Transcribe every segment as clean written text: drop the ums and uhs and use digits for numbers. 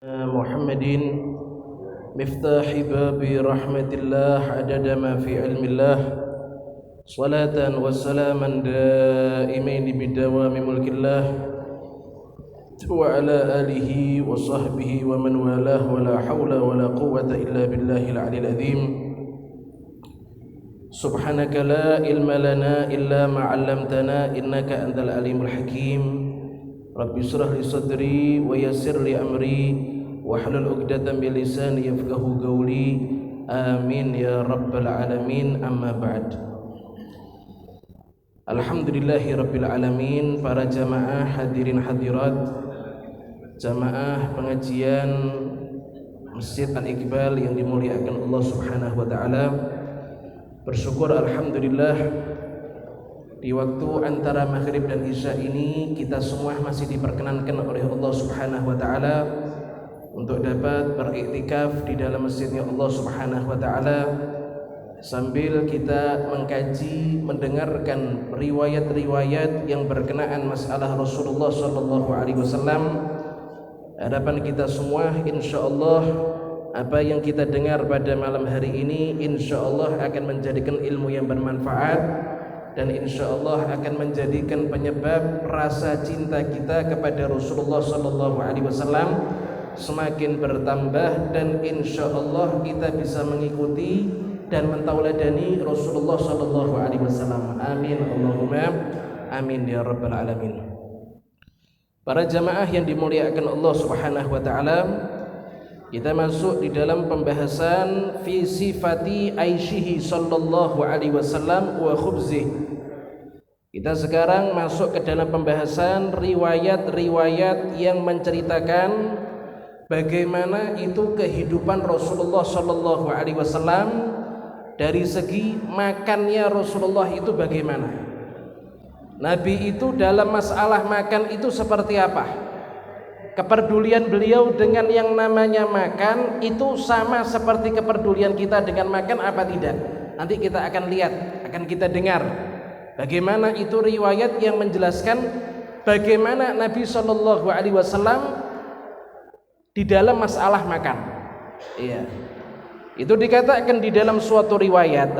محمد مفتاح باب رحمة الله عدد ما في علم الله صلاة وسلاما دائمين بدوام ملك الله وعلى آله وصحبه ومن والاه ولا حول ولا قوة إلا بالله العلي العظيم سبحانك لا علم لنا إلا ما علمتنا إنك أنت العليم الحكيم رب اشرح لي صدري ويسر لي أمري واحلل عقدة من لساني يفقهوا قولي آمين يا رب العالمين أما بعد. Alhamdulillahi Rabbil Alamin. Para jamaah hadirin hadirat, jamaah pengajian Masjid Al-Iqbal yang dimuliakan Allah Subhanahu wa taala, bersyukur alhamdulillah di waktu antara maghrib dan isya ini kita semua masih diperkenankan oleh Allah Subhanahu wa taala untuk dapat beriktikaf di dalam masjidnya Allah Subhanahu wa taala sambil kita mengkaji, mendengarkan riwayat-riwayat yang berkenaan masalah Rasulullah sallallahu alaihi wasallam. Harapan kita semua insyaallah apa yang kita dengar pada malam hari ini insyaallah akan menjadikan ilmu yang bermanfaat dan insyaallah akan menjadikan penyebab rasa cinta kita kepada Rasulullah sallallahu alaihi wasallam semakin bertambah dan insyaallah kita bisa mengikuti dan mentauladani Rasulullah sallallahu alaihi wasallam. Amin Allahumma amin ya rabbal alamin. Para jamaah yang dimuliakan Allah Subhanahu wa taala, kita masuk di dalam pembahasan fi sifati aishihi sallallahu alaihi wasallam wa khubzih. Kita sekarang masuk ke dalam pembahasan riwayat-riwayat yang menceritakan bagaimana itu kehidupan Rasulullah sallallahu alaihi wasallam. Dari segi makannya Rasulullah itu bagaimana? Nabi itu dalam masalah makan itu seperti apa? Kepedulian beliau dengan yang namanya makan itu sama seperti kepedulian kita dengan makan apa tidak? Nanti kita akan lihat, akan kita dengar bagaimana itu riwayat yang menjelaskan bagaimana Nabi sallallahu alaihi wasallam di dalam masalah makan. Iya. Itu dikatakan di dalam suatu riwayat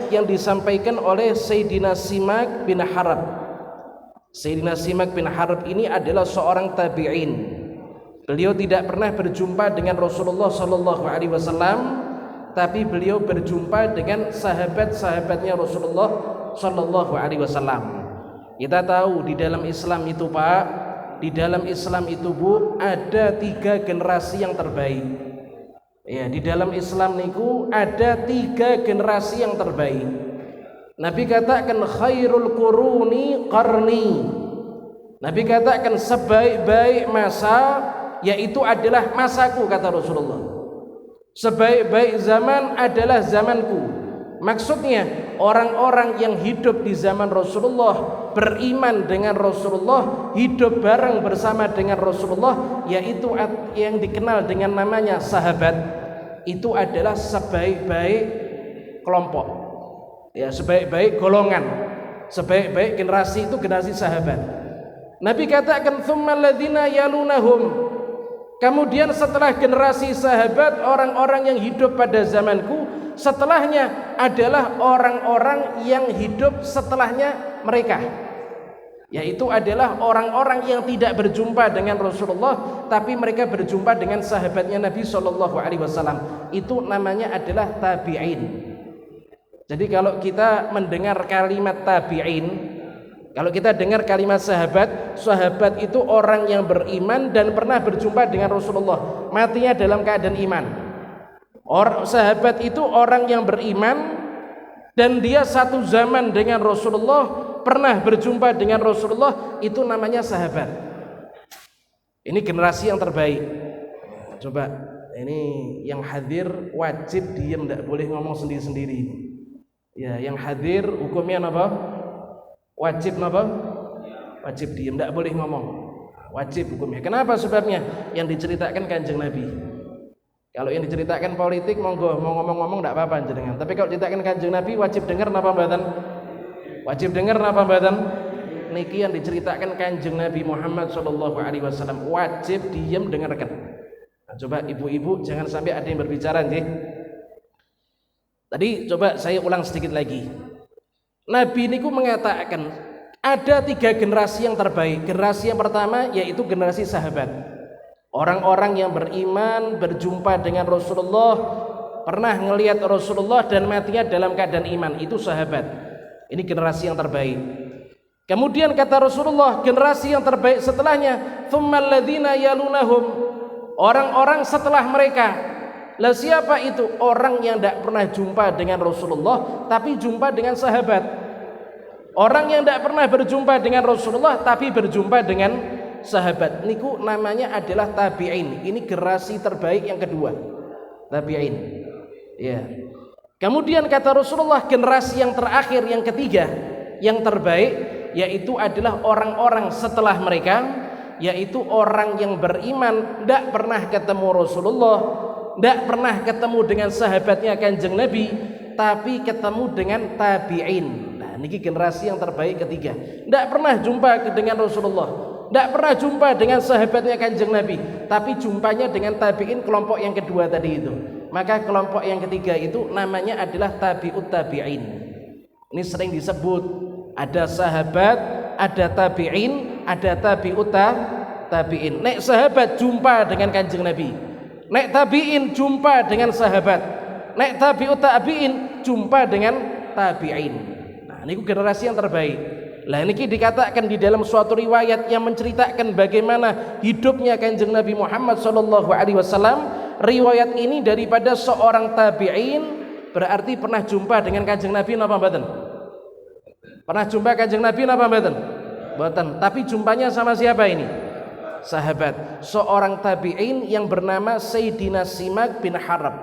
yang disampaikan oleh Sayyidina Simak bin Harb. Sayyidina Simak bin Harb ini adalah seorang tabi'in. Beliau tidak pernah berjumpa dengan Rasulullah sallallahu alaihi wasallam, tapi beliau berjumpa dengan sahabat-sahabatnya Rasulullah sallallahu alaihi wasallam. Kita tahu di dalam Islam itu, Pak, di dalam Islam itu, Bu, ada 3 generasi yang terbaik. Ya, di dalam Islam niku ada 3 generasi yang terbaik. Nabi katakan khairul quruni qarni. Nabi katakan sebaik-baik masa yaitu adalah masaku, kata Rasulullah. Sebaik-baik zaman adalah zamanku. Maksudnya orang-orang yang hidup di zaman Rasulullah, beriman dengan Rasulullah, hidup bareng bersama dengan Rasulullah, yaitu yang dikenal dengan namanya sahabat. Itu adalah sebaik-baik kelompok, ya, sebaik-baik golongan, sebaik-baik generasi itu generasi sahabat. Nabi katakan tsummal ladzina yalunahum. Kemudian setelah generasi sahabat, orang-orang yang hidup pada zamanku, setelahnya adalah orang-orang yang hidup setelahnya mereka, yaitu adalah orang-orang yang tidak berjumpa dengan Rasulullah tapi mereka berjumpa dengan sahabatnya Nabi sallallahu alaihi wasallam. Itu namanya adalah tabi'in. Jadi kalau kita mendengar kalimat tabi'in, kalau kita dengar kalimat sahabat, sahabat itu orang yang beriman dan pernah berjumpa dengan Rasulullah, matinya dalam keadaan iman. Sahabat itu orang yang beriman dan dia satu zaman dengan Rasulullah, pernah berjumpa dengan Rasulullah, itu namanya sahabat. Ini generasi yang terbaik. Coba ini yang hadir wajib diam, tidak boleh ngomong sendiri-sendiri. Ya, yang hadir hukumnya apa? Wajib apa? Wajib diam, tidak boleh ngomong. Wajib hukumnya. Kenapa sebabnya? Yang diceritakan Kanjeng Nabi. Kalau yang diceritakan politik monggo, mau ngomong-ngomong tidak apa-apa jenengan. Tapi kalau diceritakan Kanjeng Nabi wajib dengar napa mboten? Wajib dengar napa mboten? Niki yang diceritakan Kanjeng Nabi Muhammad sallallahu alaihi wasallam, wajib diam dengarkan. Nah, coba ibu-ibu jangan sampai ada yang berbicara nggih. Tadi coba saya ulang sedikit lagi. Nabi niku mengatakan ada 3 generasi yang terbaik. Generasi yang pertama yaitu generasi sahabat. Orang-orang yang beriman, berjumpa dengan Rasulullah, pernah ngelihat Rasulullah dan matinya dalam keadaan iman. Itu sahabat. Ini generasi yang terbaik. Kemudian kata Rasulullah, generasi yang terbaik setelahnya, tsummal ladzina yalunahum, orang-orang setelah mereka. Lah siapa itu? Orang yang tidak pernah jumpa dengan Rasulullah tapi jumpa dengan sahabat. Orang yang tidak pernah berjumpa dengan Rasulullah tapi berjumpa dengan sahabat. Niku namanya adalah tabi'in. Ini generasi terbaik yang kedua. Tabi'in. Ya. Kemudian kata Rasulullah, generasi yang terakhir yang ketiga yang terbaik yaitu adalah orang-orang setelah mereka, yaitu orang yang beriman tidak pernah ketemu Rasulullah, tidak pernah ketemu dengan sahabatnya Kanjeng Nabi, tapi ketemu dengan tabi'in. Nah, ini generasi yang terbaik ketiga. Tidak pernah jumpa dengan Rasulullah, tidak pernah jumpa dengan sahabatnya Kanjeng Nabi, tapi jumpanya dengan tabi'in, kelompok yang kedua tadi itu. Maka kelompok yang ketiga itu namanya adalah tabi'ut tabi'in. Ini sering disebut, ada sahabat, ada tabi'in, ada tabi'ut tabi'in. Nek sahabat jumpa dengan Kanjeng Nabi, nek tabi'in jumpa dengan sahabat, nek tabi'ut tabi'in jumpa dengan tabi'in. Nah, ini generasi yang terbaik. Lah ini dikatakan di dalam suatu riwayat yang menceritakan bagaimana hidupnya Kanjeng Nabi Muhammad SAW. Riwayat ini daripada seorang tabi'in, berarti pernah jumpa dengan Kanjeng Nabi napa mboten? Pernah jumpa Kanjeng Nabi napa mboten? Mboten. Tapi jumpanya sama siapa ini? Sahabat. Seorang tabi'in yang bernama Sayyidina Simak bin Harb.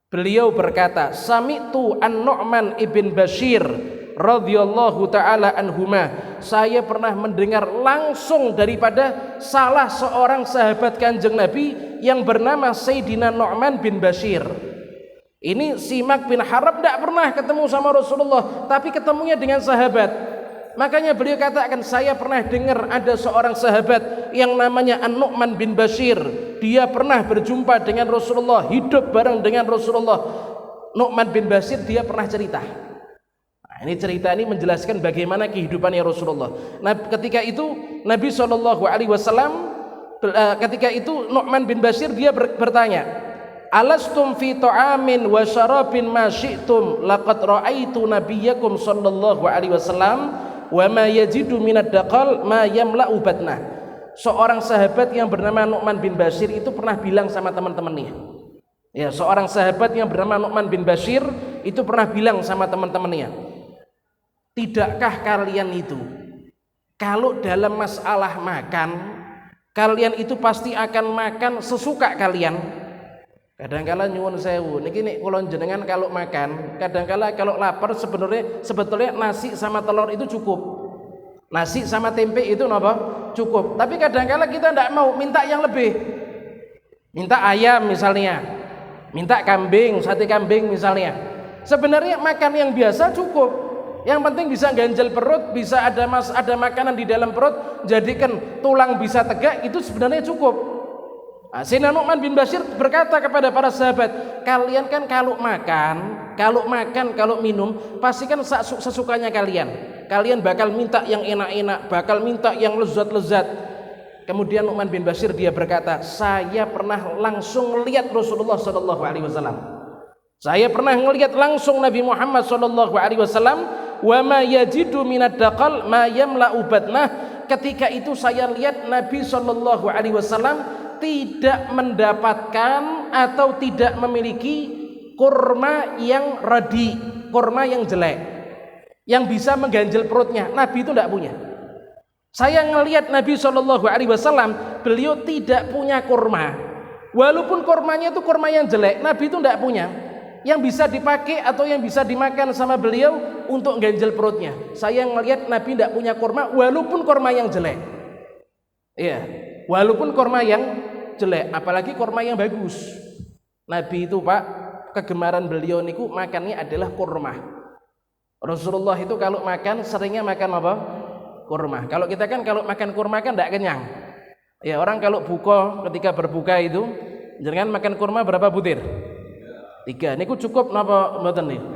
Beliau berkata, "Sami'tu an-Nu'man ibn Bashir radhiyallahu taala anhuma." Saya pernah mendengar langsung daripada salah seorang sahabat Kanjeng Nabi yang bernama Sayyidina Nu'man bin Bashir. Ini Simak bin Harb tidak pernah ketemu sama Rasulullah, tapi ketemunya dengan sahabat. Makanya beliau katakan, saya pernah dengar ada seorang sahabat yang namanya An-Nu'man bin Bashir. Dia pernah berjumpa dengan Rasulullah, hidup bareng dengan Rasulullah. Nu'man bin Bashir dia pernah cerita. Nah, ini cerita ini menjelaskan bagaimana kehidupannya Rasulullah. Nah, ketika itu Nabi SAW, ketika itu Nu'man bin Bashir dia bertanya, "Alastum fi ta'amin wa syarabin ma syi'tum laqad ra'aitu nabiyyakum sallallahu alaihi wasallam wa ma yajidu minad daqal ma yamla'u batnah." Seorang sahabat yang bernama Nu'man bin Bashir itu pernah bilang sama teman-temannya. Ya, seorang sahabat yang bernama Nu'man bin Bashir itu pernah bilang sama teman-temannya, "Tidakkah kalian itu kalau dalam masalah makan, kalian itu pasti akan makan sesuka kalian? Kadangkala nyuwun sewu niki nek kula jenengan kalau makan, kadangkala kalau lapar sebetulnya nasi sama telur itu cukup. Nasi sama tempe itu napa? Cukup. Tapi kadangkala kita tidak mau, minta yang lebih. Minta ayam misalnya, minta kambing, sate kambing misalnya. Sebenarnya makan yang biasa cukup. Yang penting bisa ganjel perut, bisa ada makanan di dalam perut, jadikan tulang bisa tegak, itu sebenarnya cukup. Nah, Sayyidina Nu'man bin Bashir berkata kepada para sahabat, kalian kan kalau makan, kalau minum, pasti kan sesukanya kalian. Kalian bakal minta yang enak-enak, bakal minta yang lezat-lezat. Kemudian Nu'man bin Bashir dia berkata, saya pernah langsung melihat Rasulullah SAW. Saya pernah melihat langsung Nabi Muhammad SAW. Wa ma yajidu minad daqal ma yamla'u batnah. Ketika itu saya lihat Nabi SAW tidak mendapatkan atau tidak memiliki kurma yang radi, kurma yang jelek, yang bisa mengganjil perutnya. Nabi itu tidak punya. Saya ngelihat Nabi SAW, beliau tidak punya kurma. Walaupun kurmanya itu kurma yang jelek, Nabi itu tidak punya yang bisa dipakai atau yang bisa dimakan sama beliau untuk ganjil perutnya. Saya ngelihat Nabi tidak punya kurma, walaupun kurma yang jelek. Iya, walaupun kurma yang jelek, apalagi kurma yang bagus. Nabi itu Pak, kegemaran beliau niku makannya adalah kurma. Rasulullah itu kalau makan seringnya makan apa? Kurma. Kalau kita kan kalau makan kurma kan tidak kenyang. Ya, orang kalau buka, ketika berbuka itu Jenengan makan kurma berapa butir? 3. Niku cukup napa mboten niku?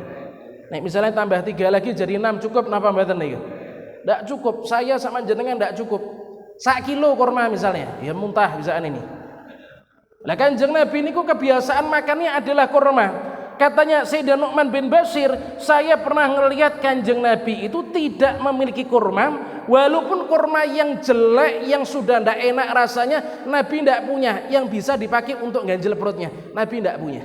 Nek misalnya tambah 3 lagi jadi 6 cukup napa mboten niku? Ndak cukup. Saya sama jenengan ndak cukup. 1 kilo kurma misalnya, ya muntah bisaan ini. Lah Kanjeng Nabi niku kebiasaan makannya adalah kurma. Katanya Sayyidina Nu'man bin Bashir, saya pernah ngelihat Kanjeng Nabi itu tidak memiliki kurma, walaupun kurma yang jelek, yang sudah tidak enak rasanya, Nabi tidak punya yang bisa dipakai untuk ganjel perutnya. Nabi tidak punya.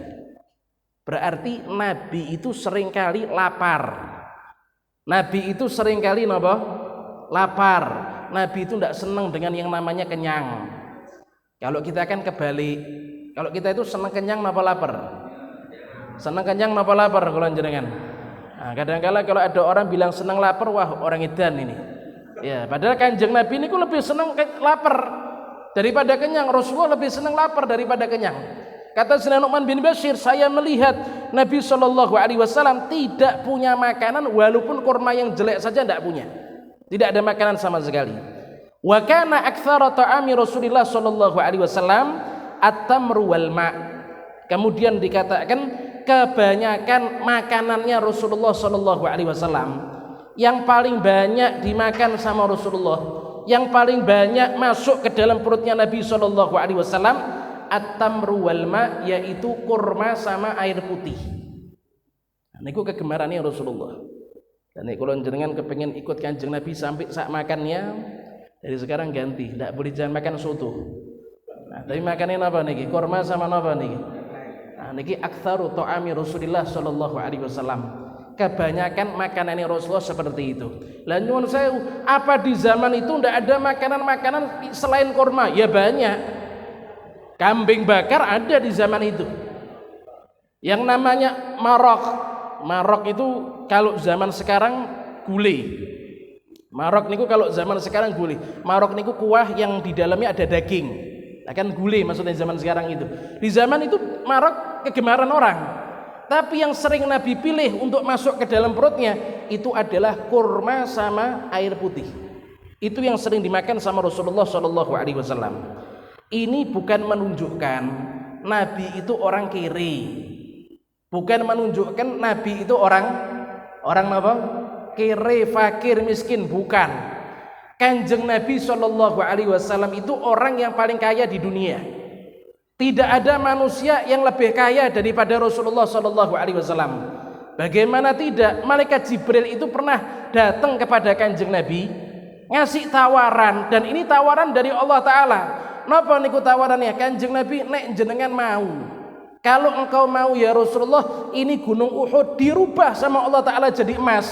Berarti Nabi itu seringkali lapar. Nabi itu seringkali apa? Lapar. Nabi itu tidak senang dengan yang namanya kenyang. Kalau kita kan kebalik. Kalau kita itu senang kenyang apa lapar? Senang kenyang apa lapar kalau jenengan? Nah, kadang-kala kalau ada orang bilang senang lapar, wah orang edan ini. Ya, padahal Kanjeng Nabi ini lebih senang lapar daripada kenyang. Rasulullah lebih senang lapar daripada kenyang. Kata Sayyidina Nu'man bin Bashir, saya melihat Nabi SAW tidak punya makanan, walaupun kurma yang jelek saja tidak punya. Tidak ada makanan sama sekali. Wa kana aktsara ta'ami Rasulillah SAW at-tamru wal ma'. Kemudian dikatakan kebanyakan makanannya Rasulullah SAW, yang paling banyak dimakan sama Rasulullah, yang paling banyak masuk ke dalam perutnya Nabi SAW, at-tamru wal ma', yaitu kurma sama air putih. Niku kegemarannya Rasulullah. Dan kalau jenengan kepengen ikut Kanjeng Nabi sampai sak makannya, dari sekarang ganti, tidak boleh jangan makan soto. Nah, tapi makannya apa niki? Kurma sama apa niki? Nah, niki aktsaru ta'ami Rasulillah sallallahu alaihi wasallam. Kebanyakan makanannya Rasulullah seperti itu. Lah nyuwun sewu, apa di zaman itu tidak ada makanan-makanan selain kurma? Ya banyak. Kambing bakar ada di zaman itu. Yang namanya marok. Marok itu kalau zaman sekarang gulai. Marok niku kalau zaman sekarang gulai. Marok niku kuah yang di dalamnya ada daging. Akan gulai maksudnya zaman sekarang itu. Di zaman itu marok kegemaran orang. Tapi yang sering Nabi pilih untuk masuk ke dalam perutnya itu adalah kurma sama air putih. Itu yang sering dimakan sama Rasulullah SAW. Ini bukan menunjukkan Nabi itu orang kiri. Bukan menunjukkan Nabi itu orang apa? Kere, fakir, miskin, bukan. Kanjeng Nabi SAW itu orang yang paling kaya di dunia. Tidak ada manusia yang lebih kaya daripada Rasulullah SAW. Bagaimana tidak? Malaikat Jibril itu pernah datang kepada Kanjeng Nabi, ngasih tawaran, dan ini tawaran dari Allah Ta'ala. Napa niku tawarannya? Kanjeng Nabi, nek jenengan mau, kalau engkau mau ya Rasulullah, ini gunung Uhud dirubah sama Allah Ta'ala jadi emas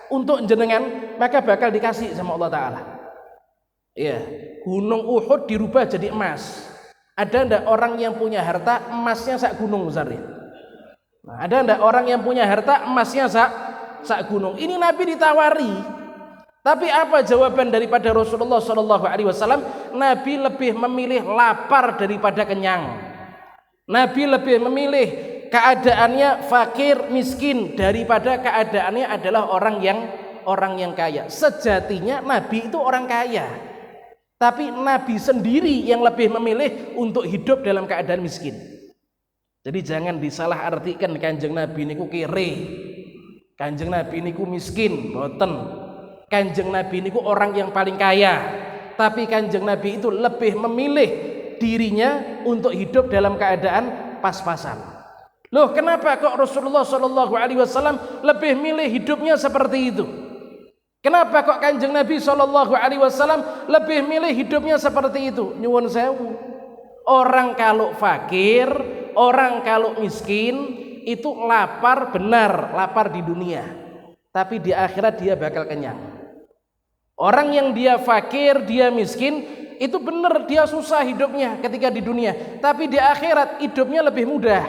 untuk jenengan, maka bakal dikasih sama Allah Ta'ala. Ya, gunung Uhud dirubah jadi emas. Ada ndak orang yang punya harta emasnya sak gunung besarnya? Nah, ada ndak orang yang punya harta emasnya sak gunung? Ini Nabi ditawari. Tapi apa jawaban daripada Rasulullah SAW? Nabi lebih memilih lapar daripada kenyang. Nabi lebih memilih keadaannya fakir miskin daripada keadaannya adalah orang yang kaya. Sejatinya Nabi itu orang kaya, tapi Nabi sendiri yang lebih memilih untuk hidup dalam keadaan miskin. Jadi jangan disalah artikan Kanjeng Nabi niku kere, Kanjeng Nabi niku miskin, boten. Kanjeng Nabi niku orang yang paling kaya, tapi Kanjeng Nabi itu lebih memilih dirinya untuk hidup dalam keadaan pas-pasan. Loh, kenapa kok Rasulullah SAW lebih milih hidupnya seperti itu? Kenapa kok Kanjeng Nabi SAW lebih milih hidupnya seperti itu? Nyuwun sewu. Orang kalau fakir, orang kalau miskin itu lapar, benar lapar di dunia, tapi di akhirat dia bakal kenyang. Orang yang dia fakir, dia miskin, itu benar dia susah hidupnya ketika di dunia, tapi di akhirat hidupnya lebih mudah.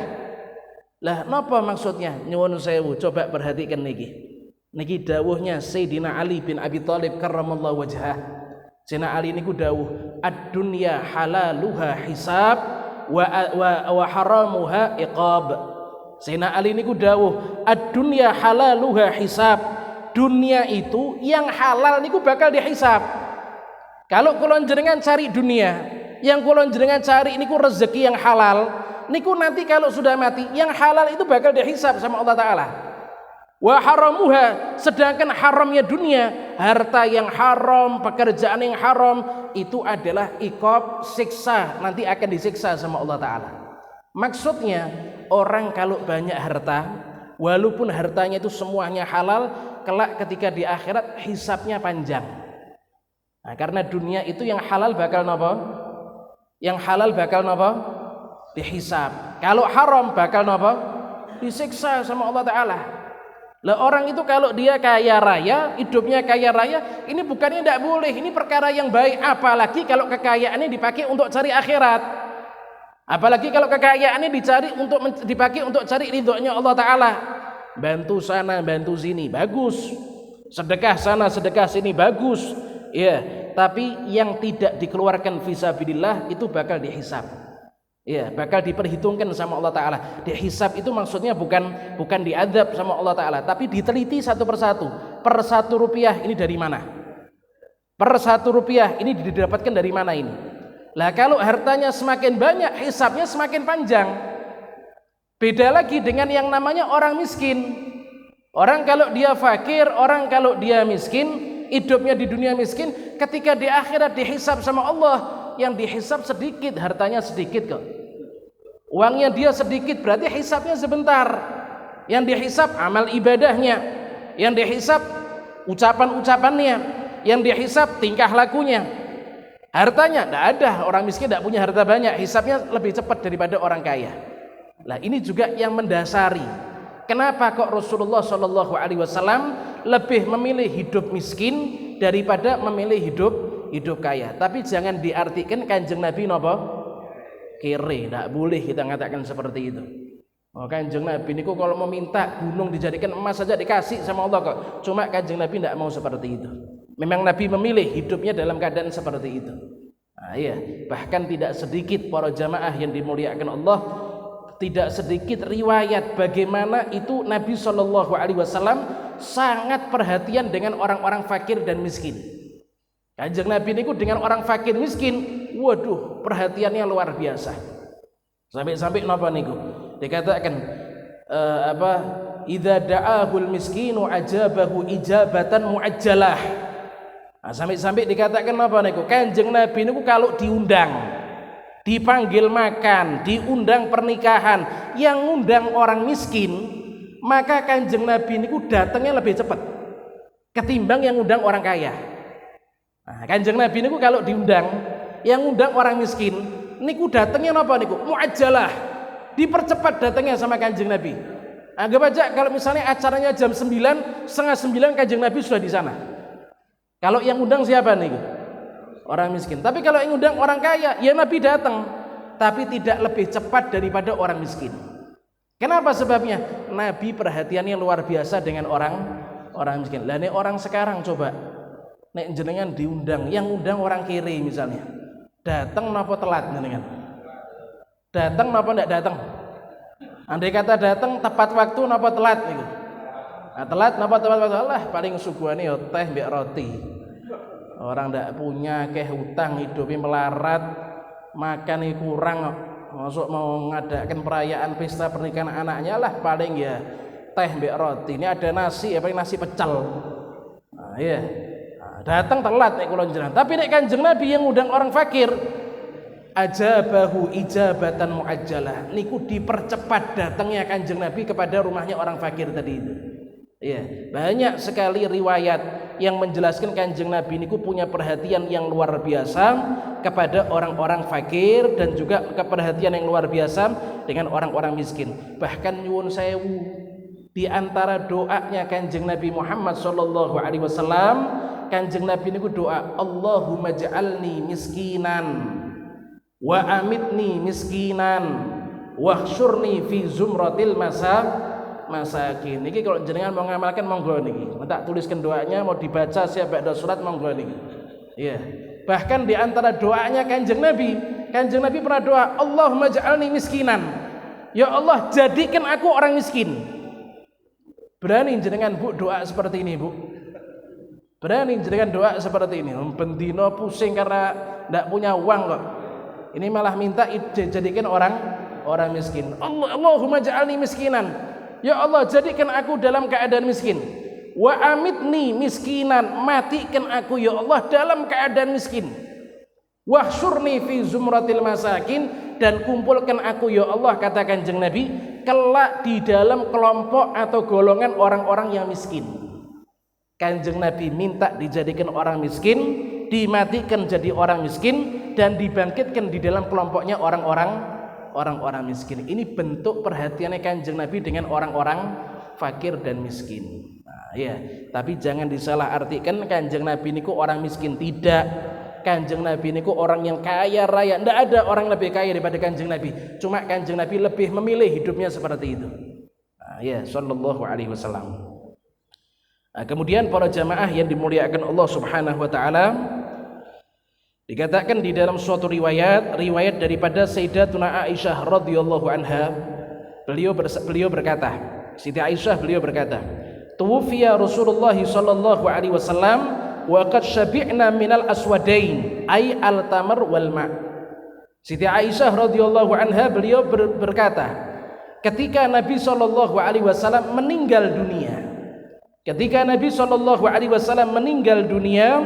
Lah napa maksudnya? Nyuwun sewu, coba perhatikan niki dawuhnya Sayyidina Ali bin Abi Thalib karramallahu wajhah. Sayyidina Ali niku dawuh, ad-dunya halaluha hisab wa haramuha iqab. Sayyidina Ali niku dawuh, ad-dunya halaluha hisab. Dunia itu yang halal niku bakal dihisab. Kalau kalian jenengan cari dunia, Yang kula jenengan cari niku rezeki yang halal, niku nanti kalau sudah mati yang halal itu bakal dihisab sama Allah Ta'ala. Wa haramuha, sedangkan haramnya dunia, harta yang haram, pekerjaan yang haram, itu adalah iqab, siksa, nanti akan disiksa sama Allah Ta'ala. Maksudnya orang kalau banyak harta, walaupun hartanya itu semuanya halal, kelak ketika di akhirat hisabnya panjang. Nah, karena dunia itu yang halal bakal napa? Yang halal bakal napa? Dihisab. Kalau haram bakal napa? Disiksa sama Allah Ta'ala. Lah orang itu kalau dia kaya raya, hidupnya kaya raya, ini bukannya tidak boleh, ini perkara yang baik. Apalagi kalau kekayaannya dipakai untuk cari akhirat. Apalagi kalau kekayaannya dipakai untuk cari ridhonya Allah Ta'ala. Bantu sana, bantu sini, bagus. Sedekah sana, sedekah sini, bagus. Ya, tapi yang tidak dikeluarkan fisabilillah itu bakal dihisab. Ya, bakal diperhitungkan sama Allah Ta'ala. Dihisab itu maksudnya bukan diadab sama Allah Ta'ala, tapi diteliti satu persatu. Per 1 rupiah ini dari mana? Per 1 rupiah ini didapatkan dari mana ini? Lah kalau hartanya semakin banyak, hisabnya semakin panjang. Beda lagi dengan yang namanya orang miskin. Orang kalau dia fakir, orang kalau dia miskin, hidupnya di dunia miskin, ketika di akhirat dihisab sama Allah, yang dihisab sedikit, hartanya sedikit kok. Uangnya dia sedikit, berarti hisabnya sebentar. Yang dihisab amal ibadahnya, yang dihisab ucapan-ucapannya, yang dihisab tingkah lakunya. Hartanya tidak ada, orang miskin tidak punya harta banyak, hisabnya lebih cepat daripada orang kaya. Nah, ini juga yang mendasari kenapa kok Rasulullah SAW lebih memilih hidup miskin daripada memilih hidup kaya. Tapi jangan diartikan Kanjeng Nabi napa kere, tidak boleh kita mengatakan seperti itu. Oh, Kanjeng Nabi niku kalau meminta gunung dijadikan emas saja dikasih sama Allah kok. Cuma Kanjeng Nabi tidak mau seperti itu. Memang Nabi memilih hidupnya dalam keadaan seperti itu. Nah, iya. Bahkan tidak sedikit para jamaah yang dimuliakan Allah, tidak sedikit riwayat bagaimana itu Nabi SAW sangat perhatian dengan orang-orang fakir dan miskin. Kanjeng Nabi niku dengan orang fakir miskin, waduh, perhatiannya luar biasa. Sampai-sampai napa niku? Dikatakan idza da'ahul miskinu ajabahu ijabatan muajjalah. Nah, sampai-sampai dikatakan napa niku? Kanjeng Nabi niku kalau diundang, dipanggil makan, diundang pernikahan, yang undang orang miskin, maka Kanjeng Nabi niku datangnya lebih cepat ketimbang yang undang orang kaya. Nah, Kanjeng Nabi niku kalau diundang, yang undang orang miskin, niku datangnya napa niku? Muajjalah, dipercepat datangnya sama Kanjeng Nabi. Anggap aja kalau misalnya acaranya jam 9, setengah 9 Kanjeng Nabi sudah di sana. Kalau yang undang siapa niku? Orang miskin. Tapi kalau yang undang orang kaya, ya Nabi datang, tapi tidak lebih cepat daripada orang miskin. Kenapa sebabnya? Nabi perhatiannya luar biasa dengan orang miskin. Lah nek orang sekarang coba, nek jenengan diundang, yang undang orang kiri misalnya, datang napa telat jenengan? Datang napa ndak datang? Andai kata datang tepat waktu napa telat niku? Nah, telat napa tepat waktu? Allah paling suguhane ya teh mbek roti. Orang ndak punya hutang, hidupnya melarat, makan kurang, masuk mau ngadakan perayaan pesta pernikahan anaknya lah paling ya teh mbek roti. Ini ada nasi, paling nasi pecel. Nah, iya. Datang telat nek kula njenengan. Tapi nek Kanjeng Nabi yang undang orang fakir, ajabahu ijabatan muajjalah. Niku dipercepat datangnya Kanjeng Nabi kepada rumahnya orang fakir tadi itu. Iya, banyak sekali riwayat yang menjelaskan Kanjeng Nabi niku punya perhatian yang luar biasa kepada orang-orang fakir dan juga keperhatian yang luar biasa dengan orang-orang miskin. Bahkan nyuwun sewu, di antara doanya Kanjeng Nabi Muhammad SAW, Kanjeng Nabi niku doa, Allahumma ja'alni miskinan wa amitni miskinan wahsyurni fi zumratil masakin. Niki kalau jenengan mau ngamalkan monggo niki. Tak tuliskan doanya, mau dibaca siap ba'da surat monggo niki. Iya. Bahkan di antara doanya Kanjeng Nabi pernah doa, Allahumma ja'alni miskinan. Ya Allah, jadikan aku orang miskin. Berani jenengan Bu doa seperti ini, Bu? Berani jenengan doa seperti ini? Bendino pusing karena tidak punya uang kok. Ini malah minta dijadikan orang miskin. Allahumma ja'alni miskinan. Ya Allah, jadikan aku dalam keadaan miskin. Wa amitni miskinan, matikan aku ya Allah dalam keadaan miskin. Wahsyurni fi zumratil masakin, dan kumpulkan aku ya Allah, kata Kanjeng Nabi, kelak di dalam kelompok atau golongan orang-orang yang miskin. Kanjeng Nabi minta dijadikan orang miskin, dimatikan jadi orang miskin, dan dibangkitkan di dalam kelompoknya orang-orang miskin. Ini bentuk perhatiannya Kanjeng Nabi dengan orang-orang fakir dan miskin. Nah, ya, tapi jangan disalahartikan Kanjeng Nabi niku orang miskin, tidak. Kanjeng Nabi niku orang yang kaya raya. Tidak ada orang lebih kaya daripada Kanjeng Nabi. Cuma Kanjeng Nabi lebih memilih hidupnya seperti itu. Nah, ya, sallallahu alaihi wasallam. Nah, kemudian para jamaah yang dimuliakan Allah Subhanahu wa taala, dikatakan di dalam suatu riwayat daripada Sayyidatuna Aisyah radhiyallahu anha, beliau berkata, Siti Aisyah beliau berkata, "Tuwfiya Rasulullah sallallahu alaihi wasallam wa qad syabi'na minal aswadain ay al-tamar wal ma'." Siti Aisyah radhiyallahu anha beliau berkata, ketika Nabi sallallahu alaihi wasallam meninggal dunia,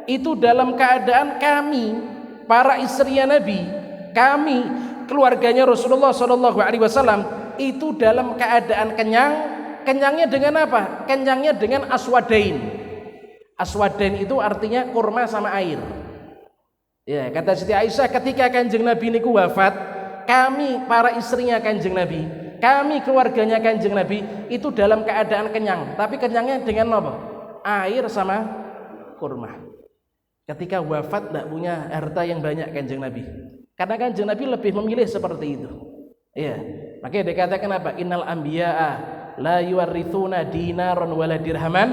itu dalam keadaan kami, para istrinya Nabi, kami keluarganya Rasulullah sallallahu alaihi wasallam itu dalam keadaan kenyang. Kenyangnya dengan apa? Kenyangnya dengan aswadain. Aswadain itu artinya kurma sama air. Ya, kata Siti Aisyah, ketika Kanjeng Nabi niku wafat, kami para istrinya Kanjeng Nabi, kami keluarganya Kanjeng Nabi itu dalam keadaan kenyang. Tapi kenyangnya dengan apa? Air sama kurma. Ketika wafat tidak punya harta yang banyak Kanjeng Nabi, karena Kanjeng Nabi lebih memilih seperti itu. Ya, makanya dikatakan apa? Innal anbiya'a la yuwarrithuna dinaron wala dirhaman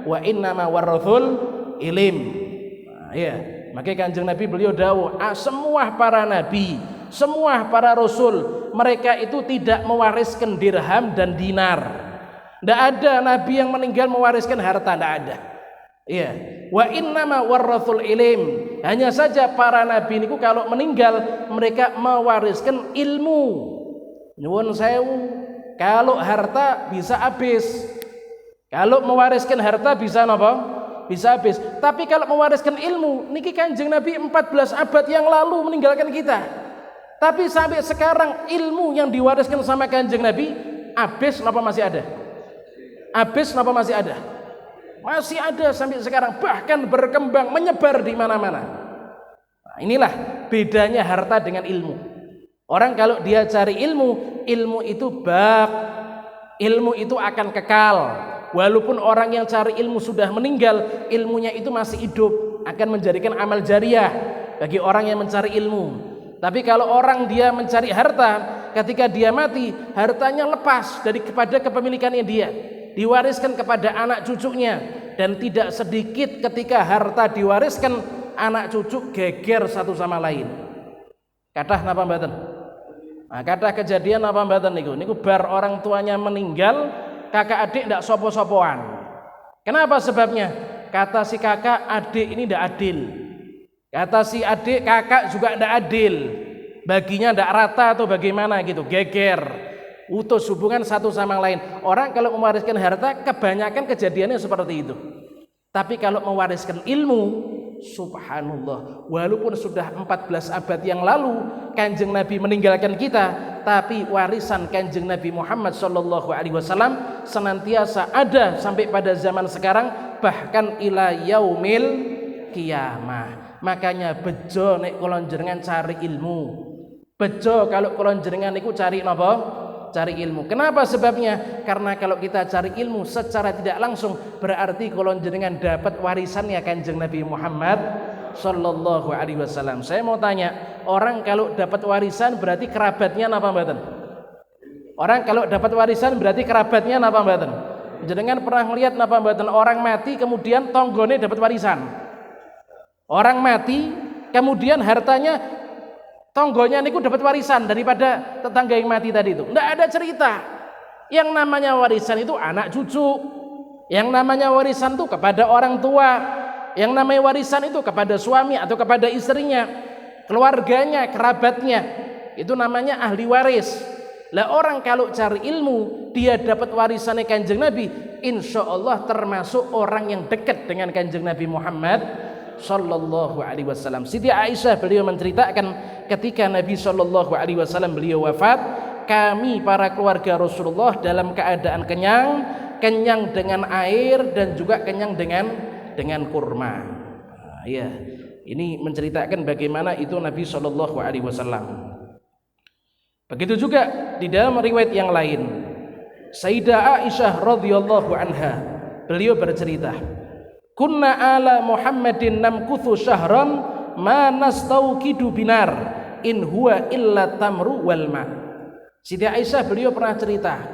wa innama warathul ilim. Nah, ya, makanya Kanjeng Nabi beliau dawuh, semua para nabi, semua para rasul, mereka itu tidak mewariskan dirham dan dinar. Tidak ada nabi yang meninggal mewariskan harta, tidak ada. Iya, wa innama warathul ilim. Hanya saja para nabi niku kalau meninggal mereka mewariskan ilmu. Nyuwun sewu, kalau harta bisa habis. Kalau mewariskan harta bisa napa? Bisa habis. Tapi kalau mewariskan ilmu, niki Kanjeng Nabi 14 abad yang lalu meninggalkan kita. Tapi sampai sekarang ilmu yang diwariskan sama Kanjeng Nabi habis napa masih ada? Habis napa masih ada? Masih ada sampai sekarang, bahkan berkembang, menyebar di mana-mana. Nah, inilah bedanya harta dengan ilmu. Orang kalau dia cari ilmu, ilmu itu ilmu itu akan kekal. Walaupun orang yang cari ilmu sudah meninggal, ilmunya itu masih hidup, akan menjadikan amal jariah bagi orang yang mencari ilmu. Tapi kalau orang dia mencari harta, ketika dia mati, hartanya lepas kepada kepemilikannya dia, diwariskan kepada anak cucunya, dan tidak sedikit ketika harta diwariskan, anak cucu geger satu sama lain. Kathah napa mboten? Nah, kathah kejadian napa mboten niku bar orang tuanya meninggal, kakak adik ndak sopo-sopoan. Kenapa sebabnya? Kata si kakak, adik ini ndak adil. Kata si adik, kakak juga ndak adil. Baginya ndak rata atau bagaimana gitu, geger. Utus hubungan satu sama lain. Orang kalau mewariskan harta kebanyakan kejadiannya seperti itu. Tapi kalau mewariskan ilmu, subhanallah, walaupun sudah 14 abad yang lalu Kanjeng Nabi meninggalkan kita, tapi warisan Kanjeng Nabi Muhammad sallallahu alaihi wasallam senantiasa ada sampai pada zaman sekarang, bahkan ila yaumil qiyamah. Makanya bejo nek kula jenengan cari ilmu. Bejo kalau kula jenengan niku cari napa? Cari ilmu. Kenapa sebabnya? Karena kalau kita cari ilmu secara tidak langsung, berarti kalau jenengan dapat warisannya Kanjeng Nabi Muhammad sallallahu alaihi wasallam. Saya mau tanya, orang kalau dapat warisan berarti kerabatnya napa mboten? Orang kalau dapat warisan berarti kerabatnya napa mboten? Jenengan pernah ngelihat napa mboten orang mati kemudian tonggone dapat warisan? Orang mati kemudian hartanya tonggonya niku dapat warisan daripada tetangga yang mati tadi itu. Enggak ada cerita. Yang namanya warisan itu anak cucu. Yang namanya warisan itu kepada orang tua. Yang namanya warisan itu kepada suami atau kepada istrinya. keluarganya, kerabatnya, itu namanya ahli waris. Lah orang kalau cari ilmu dia dapat warisannya Kanjeng Nabi, insya Allah termasuk orang yang dekat dengan Kanjeng Nabi Muhammad sallallahu alaihi wasallam. Siti Aisyah beliau menceritakan ketika Nabi sallallahu alaihi wasallam beliau wafat, kami para keluarga Rasulullah dalam keadaan kenyang dengan air dan juga kenyang dengan kurma. Ya, ini menceritakan bagaimana itu Nabi sallallahu alaihi wasallam. Begitu juga di dalam riwayat yang lain, Sayyidah Aisyah radhiyallahu anha beliau bercerita, kunna ala Muhammadin namkuthu syahran ma nastauqidu binar in huwa illa tamru wal ma. Siti Aisyah beliau pernah cerita,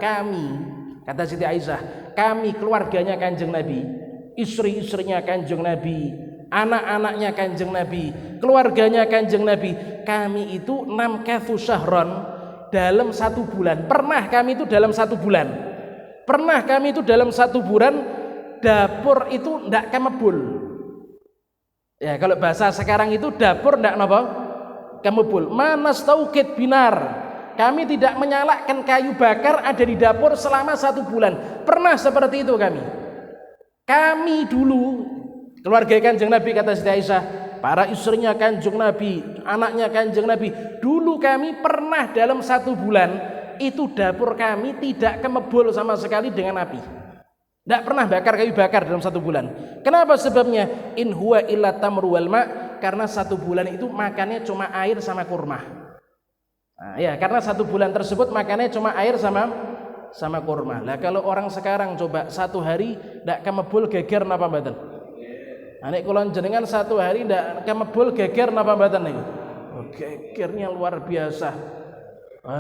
kata Siti Aisyah, kami keluarganya Kanjeng Nabi, istri-istrinya Kanjeng Nabi, anak-anaknya Kanjeng Nabi, keluarganya Kanjeng Nabi, kami itu namkathu syahran, dalam 1 bulan. Pernah kami itu dalam 1 bulan dapur itu ndak kemebul. Ya, kalau bahasa sekarang itu dapur ndak napa? Kemebul. Manastauqid binar. Kami tidak menyalakan kayu bakar ada di dapur selama 1 bulan. Pernah seperti itu kami. Kami dulu keluarga Kanjeng Nabi, kata Siti Aisyah, para istrinya Kanjeng Nabi, anaknya Kanjeng Nabi, dulu kami pernah dalam 1 bulan itu dapur kami tidak kemebul sama sekali dengan api. Tidak pernah bakar kayu bakar dalam 1 bulan. Kenapa sebabnya? In huwa illa tamru wal ma, karena 1 bulan itu makannya cuma air sama kurma. Nah, ya, karena 1 bulan tersebut makannya cuma air sama kurma. Lah kalau orang sekarang coba 1 hari tidak kemebul geger napa mboten? Nek kula jenengan 1 hari ndak kemebul geger napa mboten niku? Oh, gegernya luar biasa.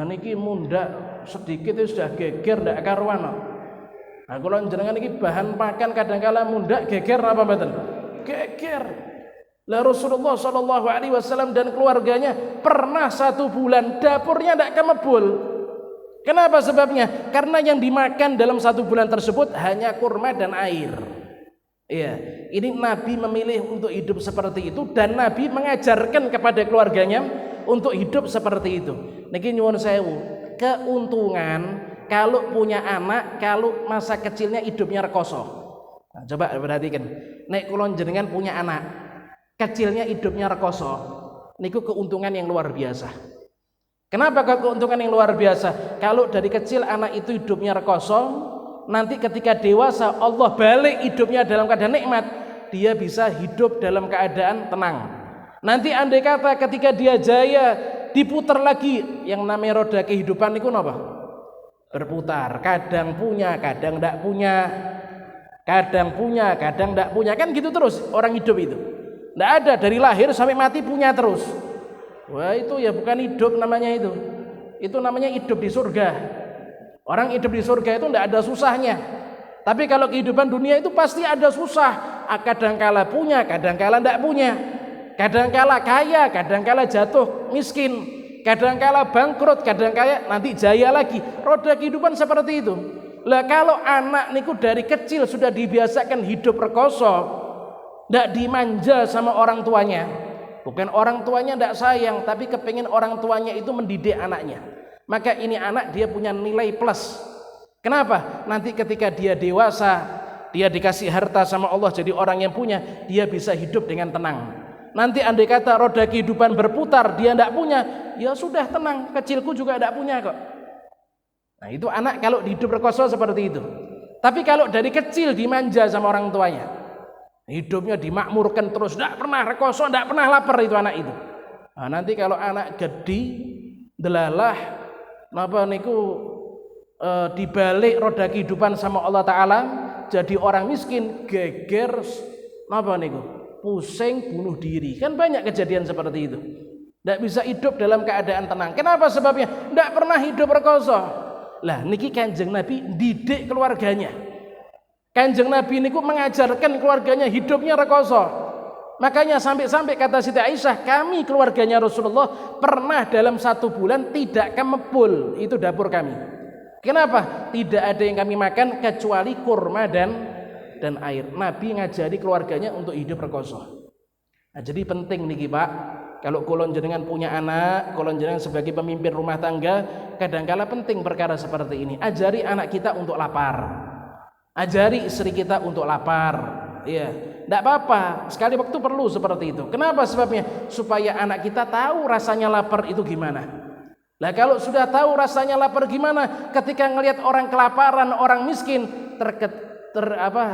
Niki mundak sedikit itu sudah geger ndak karuan. Nah, kula jenengan iki bahan pakan kadangkala mundak geger napa mboten? Geger. Lah Rasulullah sallallahu alaihi wasallam dan keluarganya pernah 1 bulan dapurnya ndak kemebul. Kenapa sebabnya? Karena yang dimakan dalam 1 bulan tersebut hanya kurma dan air. Iya, ini Nabi memilih untuk hidup seperti itu dan Nabi mengajarkan kepada keluarganya untuk hidup seperti itu. Niki nyuwun sewu, keuntungan kalau punya anak kalau masa kecilnya hidupnya rekoso. Nah, coba perhatikan, nek kula jenengan punya anak, kecilnya hidupnya rekoso, niku keuntungan yang luar biasa. Kenapa keuntungan yang luar biasa? Kalau dari kecil anak itu hidupnya rekoso, nanti ketika dewasa Allah balik hidupnya dalam keadaan nikmat, dia bisa hidup dalam keadaan tenang. Nanti andai kata ketika dia jaya diputar lagi, yang namanya roda kehidupan itu apa? Berputar, kadang punya, kadang tidak punya, kadang punya, kadang tidak punya, kan gitu terus orang hidup itu. Tidak ada dari lahir sampai mati punya terus. Wah, itu ya bukan hidup namanya itu. Itu namanya hidup di surga. Orang hidup di surga itu tidak ada susahnya. Tapi kalau kehidupan dunia itu pasti ada susah. Kadangkala punya, kadangkala tidak punya. Kadangkala kaya, kadangkala jatuh miskin. Kadangkala bangkrut, kadangkala nanti jaya lagi. Roda kehidupan seperti itu. Lah kalau anak niku dari kecil sudah dibiasakan hidup rekoso, tidak dimanja sama orang tuanya. Bukan orang tuanya tidak sayang, tapi kepingin orang tuanya itu mendidik anaknya. Maka ini anak dia punya nilai plus. Kenapa? Nanti ketika dia dewasa, dia dikasih harta sama Allah jadi orang yang punya, dia bisa hidup dengan tenang. Nanti andai kata roda kehidupan berputar, dia tidak punya, ya sudah tenang, kecilku juga tidak punya kok. Nah itu anak kalau hidup rekoso seperti itu. Tapi kalau dari kecil dimanja sama orang tuanya, hidupnya dimakmurkan terus, tidak pernah rekoso, tidak pernah lapar itu anak itu. Nah, nanti kalau anak gede, delalah, napa niku dibalik roda kehidupan sama Allah Ta'ala, jadi orang miskin, geger, napa niku, pusing, bunuh diri. Kan banyak kejadian seperti itu. Tidak bisa hidup dalam keadaan tenang. Kenapa sebabnya? Tidak pernah hidup rekoso. Lah niki Kanjeng Nabi didik keluarganya. Kanjeng Nabi niku mengajarkan keluarganya hidupnya rekoso. Makanya sampai-sampai kata Siti Aisyah, kami keluarganya Rasulullah pernah dalam 1 bulan tidak kemebul itu dapur kami. Kenapa? Tidak ada yang kami makan kecuali kurma dan air. Nabi ngajari keluarganya untuk hidup rekoso. Nah, jadi penting niki Pak, Kalau kulon jenengan punya anak, kulon jenengan sebagai pemimpin rumah tangga, kadangkala penting perkara seperti ini. Ajari anak kita untuk lapar, ajari istri kita untuk lapar. Ya, tidak apa-apa. Sekali waktu perlu seperti itu. Kenapa sebabnya? Supaya anak kita tahu rasanya lapar itu gimana. Nah, kalau sudah tahu rasanya lapar gimana, ketika ngelihat orang kelaparan, orang miskin,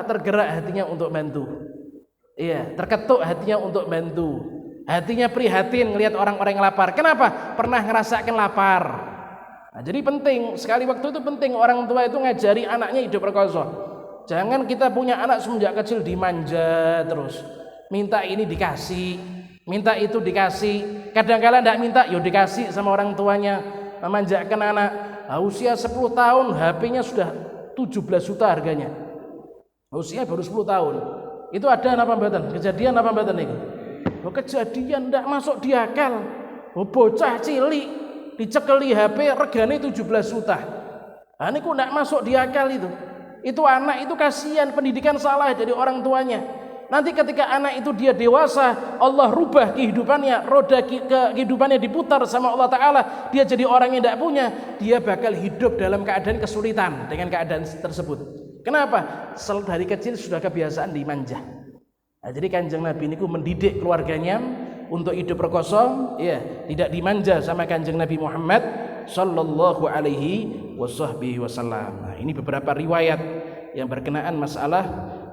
tergerak hatinya untuk bantu. Iya, terketuk hatinya untuk bantu. Hatinya prihatin ngelihat orang-orang yang lapar. Kenapa? Pernah ngerasakan lapar. Nah, jadi penting, sekali waktu itu penting orang tua itu ngajari anaknya hidup rekoso. Jangan kita punya anak semenjak kecil dimanja terus. Minta ini dikasih, minta itu dikasih. Kadang-kadang tidak minta, yo dikasih sama orang tuanya. Memanjakan anak. Nah, usia 10 tahun, HP-nya sudah 17 juta harganya. Usia baru 10 tahun. Itu ada apa mboten? Kejadian apa mboten itu? Kejadian ndak masuk di akal. Bocah cilik dicekeli HP regane 17 juta. Nah, niku ndak masuk di akal itu. Itu anak itu kasihan, pendidikan salah dari orang tuanya. Nanti ketika anak itu dia dewasa, Allah rubah kehidupannya, roda kehidupannya diputar sama Allah Ta'ala, dia jadi orang yang tidak punya, dia bakal hidup dalam keadaan kesulitan dengan keadaan tersebut. Kenapa? Dari kecil sudah kebiasaan dimanja. Nah, jadi Kanjeng Nabi niku mendidik keluarganya untuk hidup rekoso, ya, tidak dimanja sama Kanjeng Nabi Muhammad sallallahu alaihi wasallam. Nah, ini beberapa riwayat yang berkenaan masalah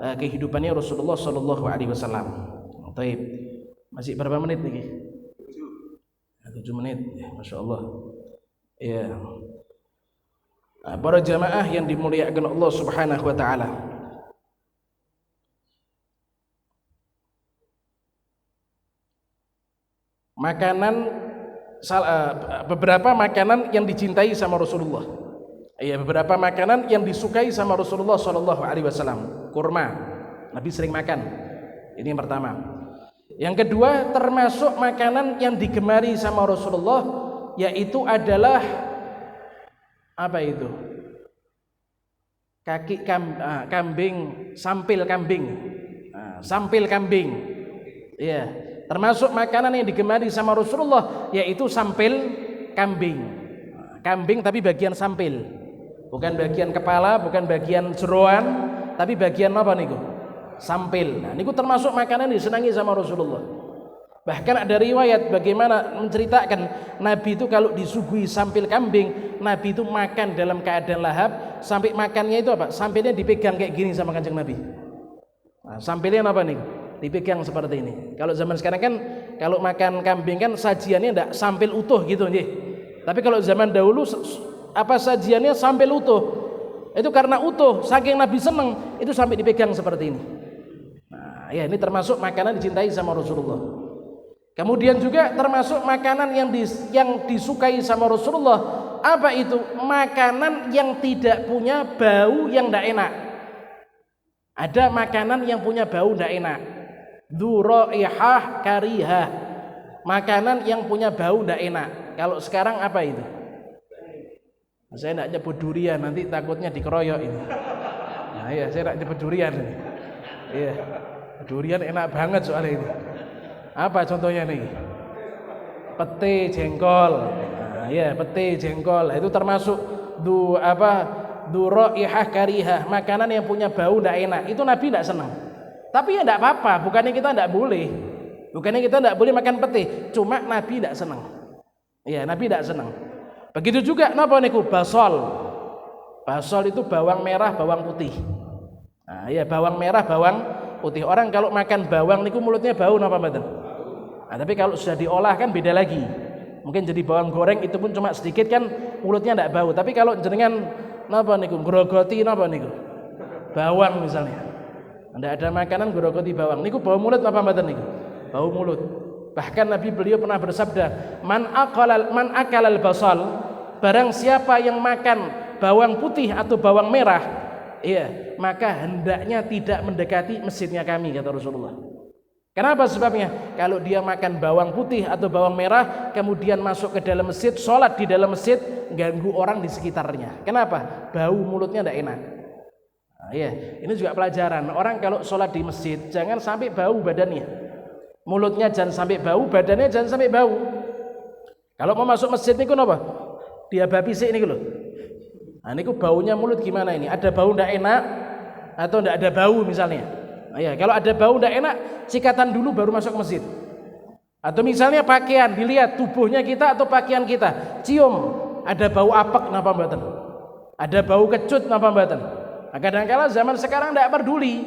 kehidupannya Rasulullah sallallahu alaihi wasallam. Baik. Masih berapa menit nih? 7 menit. Ya, Masya Allah. Ya. Nah, para jamaah yang dimuliakan Allah Subhanahu wa taala. Beberapa makanan yang dicintai sama Rasulullah. Ya, beberapa makanan yang disukai sama Rasulullah sallallahu alaihi wasallam. Kurma, Nabi sering makan. Ini yang pertama. Yang kedua, termasuk makanan yang digemari sama Rasulullah, yaitu adalah apa itu? Kambing, sampil kambing. Sampil kambing. Ya, termasuk makanan yang digemari sama Rasulullah, yaitu sampil kambing. Kambing tapi bagian sampil. Bukan bagian kepala, bukan bagian jeroan, tapi bagian apa niku? Sampil. Nah, niku termasuk makanan yang disenangi sama Rasulullah. Bahkan ada riwayat bagaimana menceritakan Nabi itu kalau disuguhi sampil kambing, Nabi itu makan dalam keadaan lahap, sampai makannya itu apa? Sampilnya dipegang kayak gini sama Kanjeng Nabi. Nah, sampilnya apa nih? Dipegang seperti ini. Kalau zaman sekarang kan kalau makan kambing kan sajiannya enggak sampil utuh gitu nggih. Tapi kalau zaman dahulu apa sajiannya sampil utuh. Itu karena utuh, saking Nabi seneng itu sampai dipegang seperti ini. Nah, ya ini termasuk makanan dicintai sama Rasulullah. Kemudian juga termasuk makanan yang disukai sama Rasulullah. Apa itu? Makanan yang tidak punya bau yang tidak enak. Ada makanan yang punya bau tidak enak. Dzuraihah karihah. Makanan yang punya bau tidak enak. Kalau sekarang apa itu? Saya tidak nyebut durian, nanti takutnya dikeroyok ini. Nah, iya, saya tidak nyebut durian ini. Iya, durian enak banget soalnya ini. Apa contohnya nih? Pete jengkol. Nah, ya, pete jengkol. Itu termasuk dzuraihah karihah, makanan yang punya bau tidak enak. Itu Nabi tidak senang. Tapi ya tidak apa-apa, bukannya kita tidak boleh. Bukannya kita tidak boleh makan pete, cuma Nabi tidak senang. Iya, Nabi tidak senang. Begitu juga napa niku basol. Basol itu bawang merah, bawang putih. Nah, ya bawang merah, bawang putih. Orang kalau makan bawang niku mulutnya bau napa mboten? Nah, tapi kalau sudah diolah kan beda lagi. Mungkin jadi bawang goreng itu pun cuma sedikit kan mulutnya enggak bau. Tapi kalau jenengan napa niku grogoti napa niku? Bawang misalnya. Anda ada makanan grogoti bawang. Niku bau mulut napa mboten niku? Bau mulut. Bahkan Nabi beliau pernah bersabda, man akalal basal, barang siapa yang makan bawang putih atau bawang merah, iya, maka hendaknya tidak mendekati masjidnya kami, kata Rasulullah. Kenapa sebabnya? Kalau dia makan bawang putih atau bawang merah, kemudian masuk ke dalam masjid, sholat di dalam masjid, ganggu orang di sekitarnya. Kenapa? Bau mulutnya tidak enak. Nah, iya, ini juga pelajaran. Orang kalau sholat di masjid, jangan sampai bau badannya. mulutnya jangan sampai bau, badannya jangan sampai bau. Kalau mau masuk masjid niku napa? Diabapi sik niku lho. Nah niku baunya mulut gimana ini? Ada bau ndak enak atau ndak ada bau misalnya? Nah, ya, kalau ada bau ndak enak, cikatan dulu baru masuk masjid. Atau misalnya pakaian, dilihat tubuhnya kita atau pakaian kita, cium, ada bau apek napa mboten? Ada bau kecut napa mboten? Nah, kadang-kala zaman sekarang ndak peduli.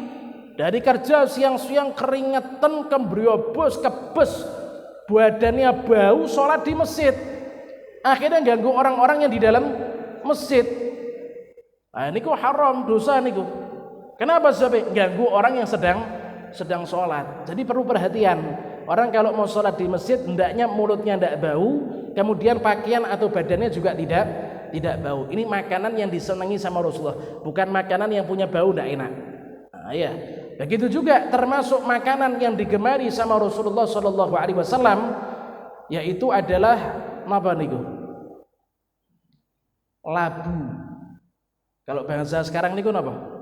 Dari kerja siang-siang keringetan, kembriobos, kebes, badannya bau, sholat di masjid. Akhirnya ganggu orang-orang yang di dalam masjid. Nah, niku haram, dosa niku. Kenapa sampai ganggu orang yang sedang sholat? Jadi perlu perhatian. Orang kalau mau sholat di masjid, hendaknya mulutnya tidak bau, kemudian pakaian atau badannya juga tidak bau. Ini makanan yang disenangi sama Rasulullah, bukan makanan yang punya bau tidak enak. Nah, ya. Begitu juga termasuk makanan yang digemari sama Rasulullah Shallallahu Alaihi Wasallam, yaitu adalah apa niku? Labu. Kalau bahasa sekarang niku apa?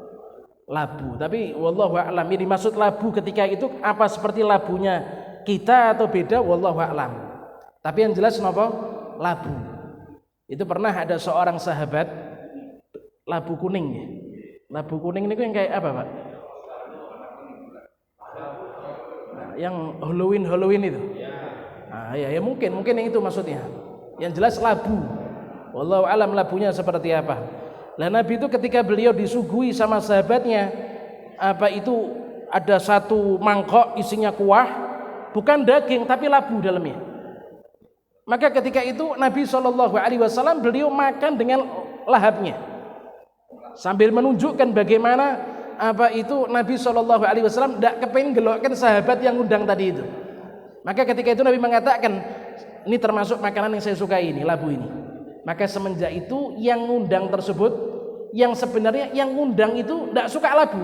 Labu. Tapi wallahu a'lam, ini dimaksud labu ketika itu apa, seperti labunya kita atau beda, wallahu a'lam. Tapi yang jelas napa? Labu. Itu pernah ada seorang sahabat labu kuning ya. Labu kuning niku yang kayak apa, Pak? Yang Halloween itu. Nah, ya mungkin yang itu maksudnya. Yang jelas labu. Wallahu alam labunya seperti apa. Lah Nabi itu ketika beliau disuguhi sama sahabatnya, apa itu ada satu mangkok isinya kuah, bukan daging tapi labu dalamnya. Maka ketika itu Nabi SAW beliau makan dengan lahapnya, sambil menunjukkan bagaimana apa itu Nabi SAW tidak kepengen gelokkan sahabat yang undang tadi itu. Maka ketika itu Nabi mengatakan, ini termasuk makanan yang saya sukai ini, labu ini. Maka semenjak itu yang undang tersebut, yang sebenarnya yang undang itu tidak suka labu,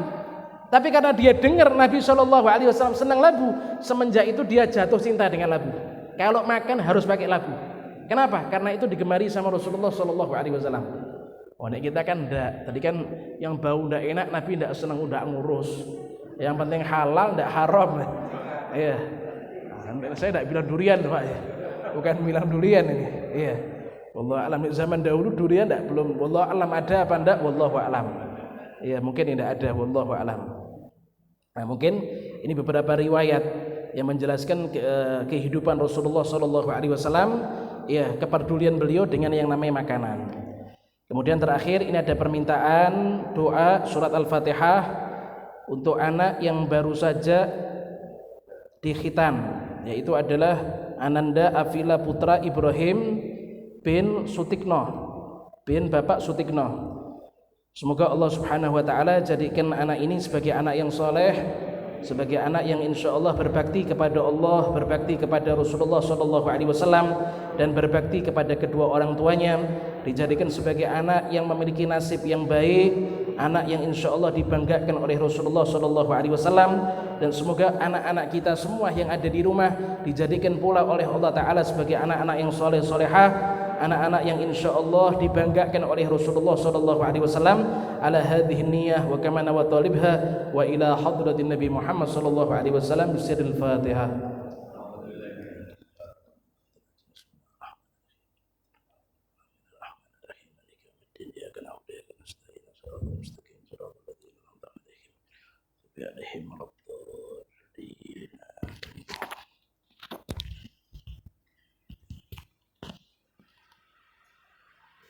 tapi karena dia dengar Nabi SAW senang labu, semenjak itu dia jatuh cinta dengan labu. Kalau makan harus pakai labu. Kenapa? Karena itu digemari sama Rasulullah SAW. Oh, nek kita kan enggak. Tadi kan yang bau enggak enak Nabi enggak senang, enggak ngurus. Yang penting halal enggak haram. Iya. Saya enggak bilang durian, Pak. Bukan bilang durian ini. Iya. Wallahu a'lam. Zaman dahulu durian enggak belum. Wallahu a'lam ada apa enggak? Wallahu a'lam. Iya, mungkin enggak ada. Wallahu a'lam. Nah, mungkin ini beberapa riwayat yang menjelaskan kehidupan Rasulullah SAW, ya, kepedulian beliau dengan yang namanya makanan. Kemudian terakhir ini ada permintaan doa surat Al-Fatihah untuk anak yang baru saja dikhitan, yaitu adalah Ananda Afila Putra Ibrahim bin Sutikno, bin Bapak Sutikno. Semoga Allah Subhanahu wa taala jadikan anak ini sebagai anak yang soleh, sebagai anak yang insya Allah berbakti kepada Allah, berbakti kepada Rasulullah SAW, dan berbakti kepada kedua orang tuanya. Dijadikan sebagai anak yang memiliki nasib yang baik, anak yang insya Allah dibanggakan oleh Rasulullah SAW, dan semoga anak-anak kita semua yang ada di rumah dijadikan pula oleh Allah Ta'ala sebagai anak-anak yang soleh solehah, anak-anak yang insya Allah dibanggakan oleh Rasulullah SAW. Ala hadhihi niyah wa kamana wa talibha wa ila hadratin Nabi Muhammad SAW bisiril Fatihah. عليهم رب